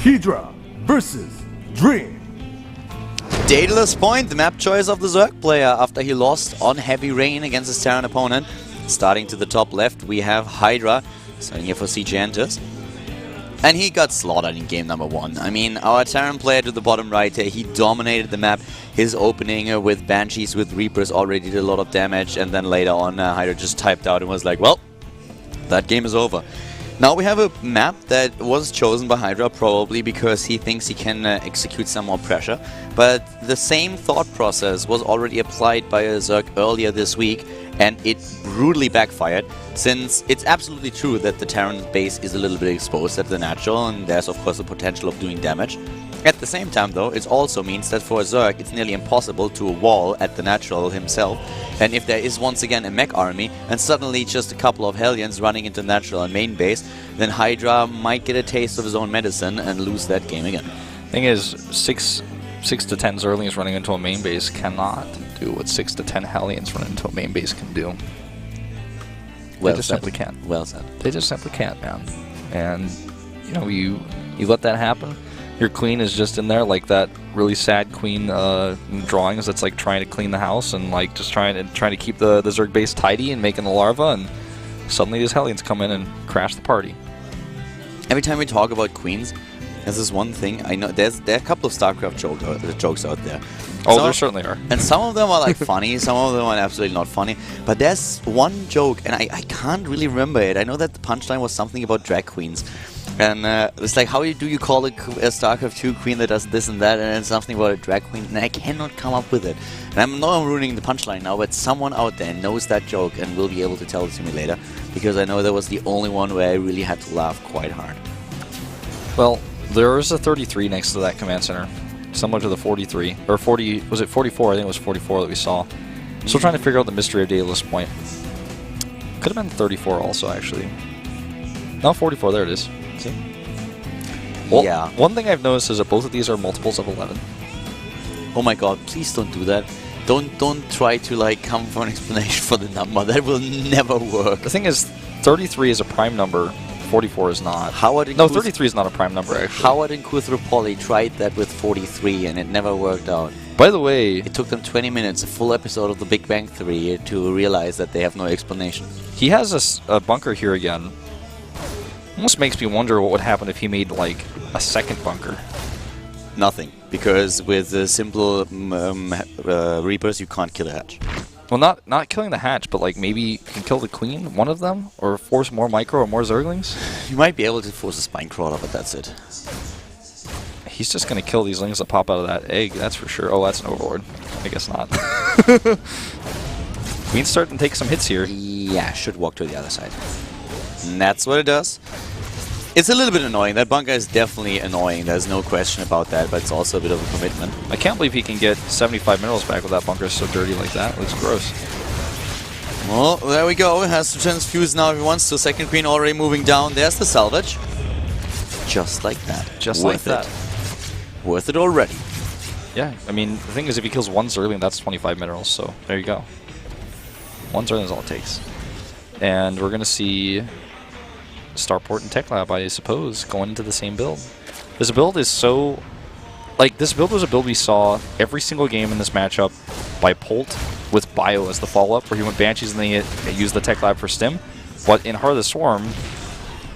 Hydra versus Dream. Daedalus Point, the map choice of the Zerg player after he lost on Heavy Rain against his Terran opponent. Starting to the top left, we have Hydra, starting here for Siege Enters. And he got slaughtered in game number 1. I mean, our Terran player to the bottom right here, he dominated the map. His opening with Banshees, with Reapers already did a lot of damage. And then later on, Hydra just typed out and was like, well, that game is over. Now we have a map that was chosen by Hydra probably because he thinks he can execute some more pressure. But the same thought process was already applied by a Zerg earlier this week, and it brutally backfired, since it's absolutely true that the Terran base is a little bit exposed at the natural, and there's of course the potential of doing damage. At the same time though, it also means that for a Zerg it's nearly impossible to wall at the natural himself, and if there is once again a mech army and suddenly just a couple of Hellions running into natural and main base, then Hydra might get a taste of his own medicine and lose that game again. Thing is, 6 to 10 Zerglings running into a main base cannot do what 6 to 10 Hellions running into a main base can do. They just simply can't. Well said. They just simply can't, man. And, you know, you let that happen. Your queen is just in there like that really sad queen drawings that's like trying to clean the house and like just trying to keep the Zerg base tidy and making the larva, and suddenly these Hellions come in and crash the party. Every time we talk about queens, there's this one thing I know. There are a couple of StarCraft jokes out there. Oh, there certainly are. And some of them are like funny, some of them are absolutely not funny. But there's one joke, and I can't really remember it. I know that the punchline was something about drag queens. And it's like, how do you call a StarCraft 2 queen that does this and that, and then something about a drag queen, and I cannot come up with it. And I know I'm ruining the punchline now, but someone out there knows that joke and will be able to tell it to me later, because I know that was the only one where I really had to laugh quite hard. Well, there is a 33 next to that command center, similar to the 43, or 40, was it 44? I think it was 44 that we saw. Still trying to figure out the mystery of Daedalus Point. Could have been 34 also, actually. No, 44, there it is. See? Well, yeah. One thing I've noticed is that both of these are multiples of 11. Oh my god, please don't do that. Don't try to like come for an explanation for the number. That will never work. The thing is, 33 is a prime number, 44 is not. No, 33 is not a prime number, actually. Howard and Kuthropoli tried that with 43 and it never worked out. By the way, it took them 20 minutes, a full episode of The Big Bang Theory, to realize that they have no explanation. He has a bunker here again. Almost makes me wonder what would happen if he made like a second bunker. Nothing, because with the simple Reapers you can't kill a hatch. Well, not killing the hatch, but like maybe you can kill the queen, one of them, or force more micro or more Zerglings. You might be able to force a spine crawler, but that's it. He's just gonna kill these lings that pop out of that egg, that's for sure. Oh, that's an overlord. I guess not. Queen's starting to take some hits here. Yeah, should walk to the other side. And that's what it does. It's a little bit annoying. That bunker is definitely annoying. There's no question about that, but it's also a bit of a commitment. I can't believe he can get 75 minerals back with that bunker so dirty like that. It looks gross. Well, there we go. It has to transfuse now if he wants to. Second queen already moving down. There's the salvage. Just like that. Just like that. Worth it already. Yeah, I mean, the thing is, if he kills one Zergling, that's 25 minerals, so there you go. One Zergling is all it takes. And we're going to see Starport and Tech Lab, I suppose, going into the same build. This build is so... Like, this build was a build we saw every single game in this matchup by Polt with Bio as the follow-up, where he went Banshees and then he used the Tech Lab for Stim. But in Heart of the Swarm,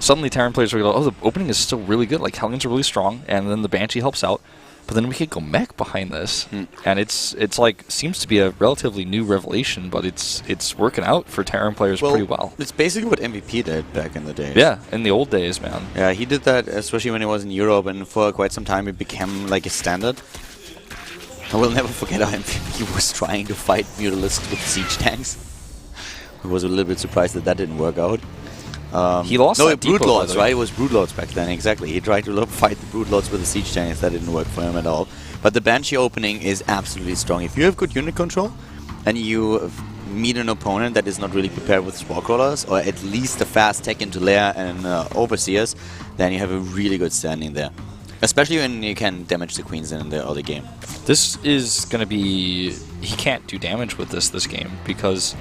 suddenly Terran players were like, oh, the opening is still really good. Like, Hellions are really strong, and then the Banshee helps out. But then we could go mech behind this, and it's like seems to be a relatively new revelation, but it's working out for Terran players pretty well. It's basically what MVP did back in the day. Yeah, in the old days, man. Yeah, he did that, especially when he was in Europe, and for quite some time it became like a standard. I will never forget how MVP was trying to fight Mutalisks with siege tanks. I was a little bit surprised that didn't work out. He lost that Broodlords, right? It was Broodlords back then, exactly. He tried to fight the Broodlords with the siege tanks. That didn't work for him at all. But the Banshee opening is absolutely strong. If you have good unit control, and you meet an opponent that is not really prepared with Spore Crawlers, or at least a fast tech into Lair and Overseers, then you have a really good standing there. Especially when you can damage the queens in the early game. This is going to be... He can't do damage with this game, because...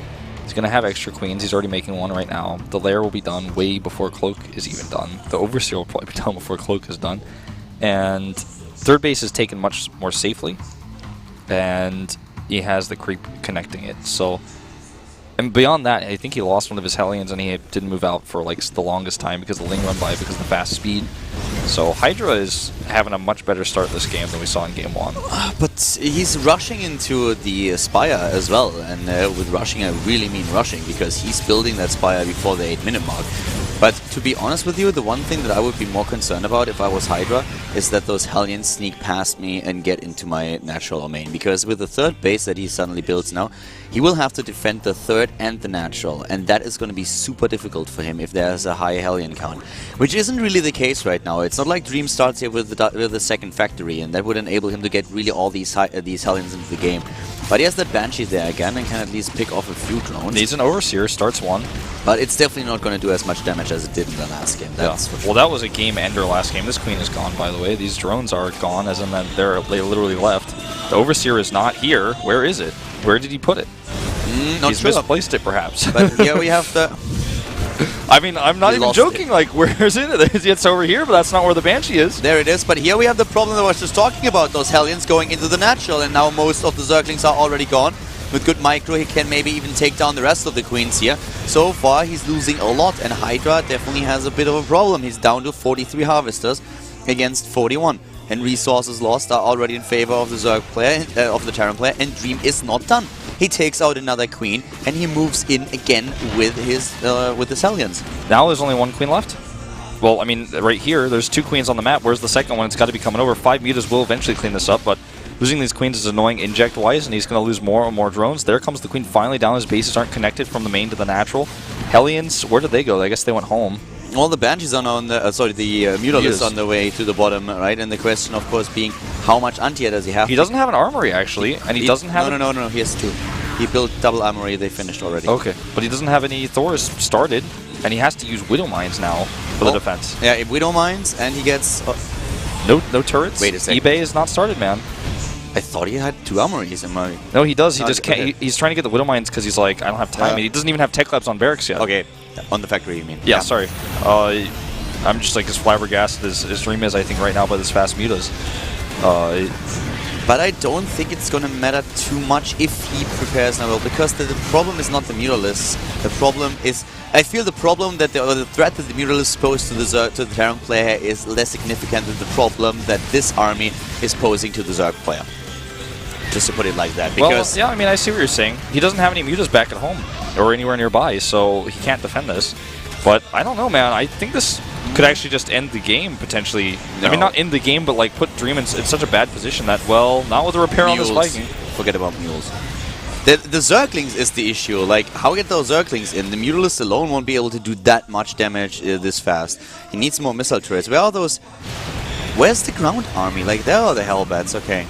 He's going to have extra queens. He's already making one right now. The Lair will be done way before Cloak is even done. The Overseer will probably be done before Cloak is done. And third base is taken much more safely, and he has the creep connecting it. So, and beyond that, I think he lost one of his Hellions, and he didn't move out for like the longest time because of the Ling run by, because of the fast speed. So Hydra is having a much better start this game than we saw in game 1. But he's rushing into the Spire as well, and with rushing I really mean rushing, because he's building that Spire before the 8-minute mark. But to be honest with you, the one thing that I would be more concerned about if I was Hydra is that those Hellions sneak past me and get into my natural domain. Because with the third base that he suddenly builds now, he will have to defend the third and the natural. And that is going to be super difficult for him if there's a high Hellion count. Which isn't really the case right now. It's not like Dream starts here with the second factory, and that would enable him to get really all these Hellions into the game. But he has that Banshee there again and can at least pick off a few drones. Needs an Overseer, starts 1. But it's definitely not going to do as much damage as it did in the last game. That's for sure. Well, that was a game ender last game. This Queen is gone, by the way. These drones are gone, as in that they literally left. The Overseer is not here. Where is it? Where did he put it? He's misplaced it, perhaps. But here we have the... I mean, I'm not even joking. Like, where is it? It's over here, but that's not where the Banshee is. There it is. But here we have the problem that I was just talking about. Those Hellions going into the natural, and now most of the Zerglings are already gone. With good micro, he can maybe even take down the rest of the Queens here. So far, he's losing a lot, and Hydra definitely has a bit of a problem. He's down to 43 Harvesters against 41. And resources lost are already in favor of the Zerg player, of the Terran player, and Dream is not done. He takes out another Queen, and he moves in again with his Hellions. Now there's only 1 Queen left. Well, I mean, right here, there's 2 Queens on the map. Where's the second one? It's got to be coming over. 5 mutas will eventually clean this up, but losing these Queens is annoying inject-wise, and he's going to lose more and more drones. There comes the Queen finally down. His bases aren't connected from the main to the natural. Hellions, where did they go? I guess they went home. Well, the Banshees are on the, the Mutalisk on the way to the bottom, right? And the question, of course, being how much anti-air does he have? He doesn't have an armory, actually, and he doesn't have... No, he has 2. He built double armory, they finished already. Okay, but he doesn't have any Thors started, and he has to use Widow Mines now for the defense. Yeah, Widow Mines, and he gets... No turrets? Wait a second. eBay is not started, man. I thought he had 2 armories in my... No, he does. He just can't. He's trying to get the Widow Mines because he's like, I don't have time. He doesn't even have tech labs on barracks yet. Okay, on the factory, you mean? Yeah, sorry. I'm just like as flabbergasted as Dream is, I think, right now by this fast mutas. But I don't think it's going to matter too much if he prepares now, because the problem is not the Mutalisks. The problem is... I feel the problem that the threat that the Mutalisk pose to the Terran player is less significant than the problem that this army is posing to the Zerg player. Just to put it like that. Because well, yeah, I mean, I see what you're saying. He doesn't have any mutas back at home or anywhere nearby, so he can't defend this. But I don't know, man. I think this could actually just end the game, potentially. No. I mean, not end the game, but like put Dream in such a bad position that, well, not with a repair on this Viking. Forget about mules. The Zerglings is the issue. Like, how get those Zerglings in? The Mutalisk alone won't be able to do that much damage this fast. He needs more missile turrets. Where are those? Where's the ground army? Like, there are the Hellbats. Okay.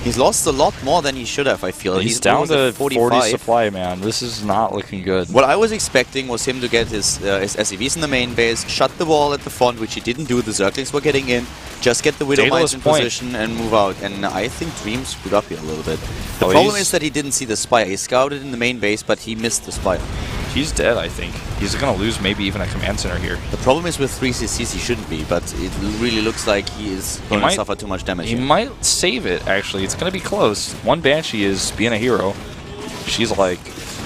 He's lost a lot more than he should have, I feel. He's down to 40 supply, man. This is not looking good. What I was expecting was him to get his SCVs in the main base, shut the wall at the front, which he didn't do. The Zerglings were getting in, just get the Widow Mines in position and move out. And I think Dream screwed up here a little bit. The problem is that he didn't see the Spire. He scouted in the main base, but he missed the Spire. He's dead, I think. He's going to lose maybe even a command center here. The problem is with 3 CCs he shouldn't be, but it really looks like he is going to suffer too much damage. He might save it, actually. It's going to be close. One Banshee is being a hero. She's like,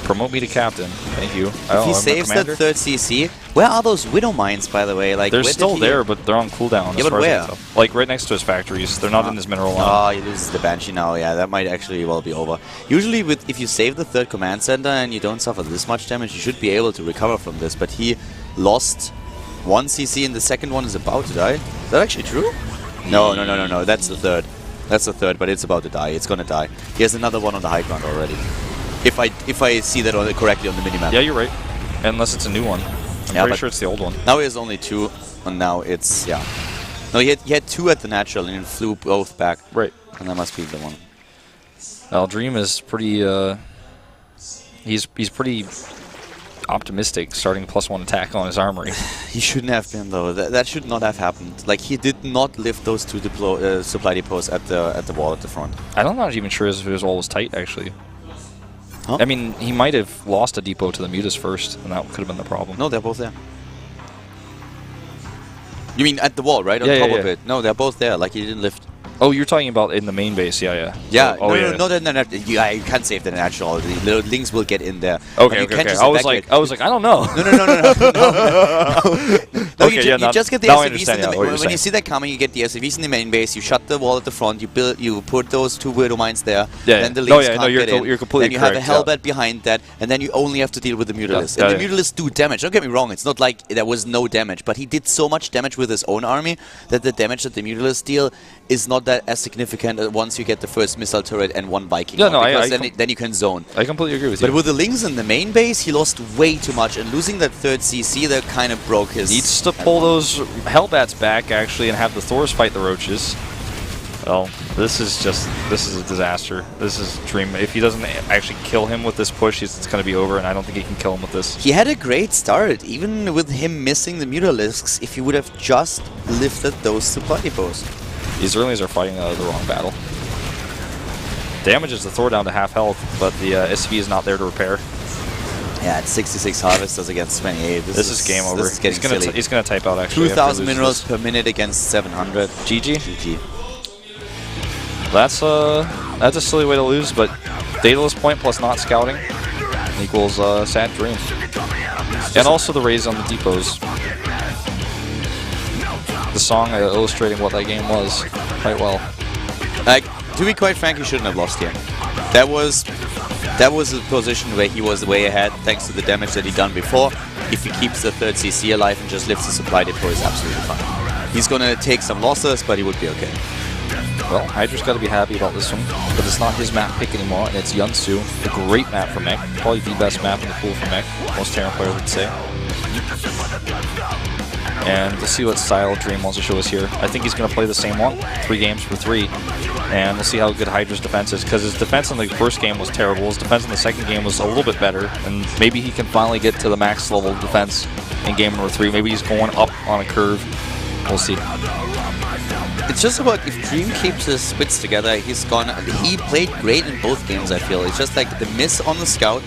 promote me to captain. Thank you. If he saves that 3rd CC, where are those Widow Mines, by the way? Like, they're still there, but they're on cooldown. Yeah, but where? Like right next to his factories. They're not in his mineral line. Oh, he loses the Banshee now. Yeah, that might actually well be over. Usually, if you save the 3rd command center and you don't suffer this much damage, you should be able to recover from this. But he lost 1 CC and the second one is about to die. Is that actually true? No. That's the 3rd. That's the 3rd, but it's about to die. It's gonna die. He has another one on the high ground already. If I see that correctly on the minimap. Yeah, you're right. Unless it's a new one. I'm pretty sure it's the old one. Now he has only 2, and now it's, yeah. No, he had 2 at the natural, and he flew both back. Right. And that must be the one. Well, Dream is pretty, he's pretty optimistic, starting +1 attack on his armory. He shouldn't have been, though. That should not have happened. Like, he did not lift those 2 supply depots at the wall at the front. I'm not even sure if his wall was tight, actually. Huh? I mean, he might have lost a depot to the mutas first, and that could have been the problem. No, they're both there. You mean at the wall, right? On Yeah, top yeah, of yeah. it. No, they're both there. Like, he didn't lift. Oh, you're talking about in the main base, yeah. Yeah, Oh, no, not in the net. Yeah, you can't save the natural. The little links will get in there. Okay, You can't okay. just I was evacuate. like, I don't know. No, Okay, yeah, you just get the now I SCVs understand, in the yeah, what you're when saying. you see that coming, you get the SCVs in the main base. You shut the wall at the front. You put those 2 Widow Mines there. Yeah, Then the yeah. No, links yeah, no, can't you're get in. you're completely Then you have a correct, Hellbat behind that, and then you only have to deal with the Mutalisks. Yeah, And the yeah. Mutalisks do damage. Don't get me wrong. It's not like there was no damage, but he did so much damage with his own army that the damage that the Mutalisks deal is not that as significant once you get the first missile turret and 1 Viking. Yeah, out, no, because then you can zone. I completely agree with But you. with the links in the main base, he lost way too much, and losing that 3rd CC, that kind of broke his... Needs to pull those Hellbats back, actually, and have the Thors fight the Roaches. Well, this is a disaster. This is Dream. If he doesn't actually kill him with this push, it's going to be over, and I don't think he can kill him with this. He had a great start, even with him missing the Mutalisks, if he would have just lifted those supply depots. These Zerlings are fighting the wrong battle. Damages the Thor down to half health, but the SCV is not there to repair. Yeah, it's 66 harvesters against 28. This is game over. This is getting silly. He's gonna type out actually. 2,000 minerals per minute against 700. GG. GG. That's a silly way to lose, but Daedalus point plus not scouting equals sad dream. And also the raise on the depots. The song illustrating what that game was quite well. Like, to be quite frank, he shouldn't have lost here. That was a position where he was way ahead thanks to the damage that he done before. If he keeps the 3rd CC alive and just lifts the supply depot, he's absolutely fine. He's gonna take some losses, but he would be okay. Well, Hydra's got to be happy about this one, but it's not his map pick anymore, and it's Yunsu, a great map for mech, probably the best map in the pool for mech, most Terran players would say. And let's see what style Dream wants to show us here. I think he's going to play the same one, 3 games for 3, and we'll see how good Hydra's defense is, because his defense in the first game was terrible, his defense in the second game was a little bit better, and maybe he can finally get to the max level of defense in game number 3. Maybe he's going up on a curve. We'll see. It's just about if Dream keeps his wits together, he played great in both games, I feel. It's just like the miss on the scout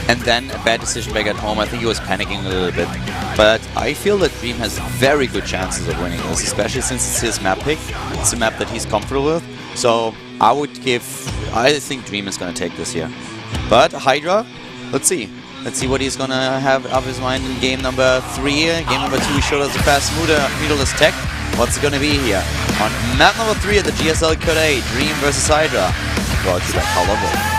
and then a bad decision back at home. I think he was panicking a little bit. But I feel that Dream has very good chances of winning this, especially since it's his map pick. It's a map that he's comfortable with. So I think Dream is going to take this here. But Hydra, let's see. Let's see what he's going to have up his mind in game number 3. Game number 2 showed us a fast Mutalisks tech. What's it going to be here? On map number 3 at the GSL Code S, Dream versus Hydra. Brought to you by Call of War.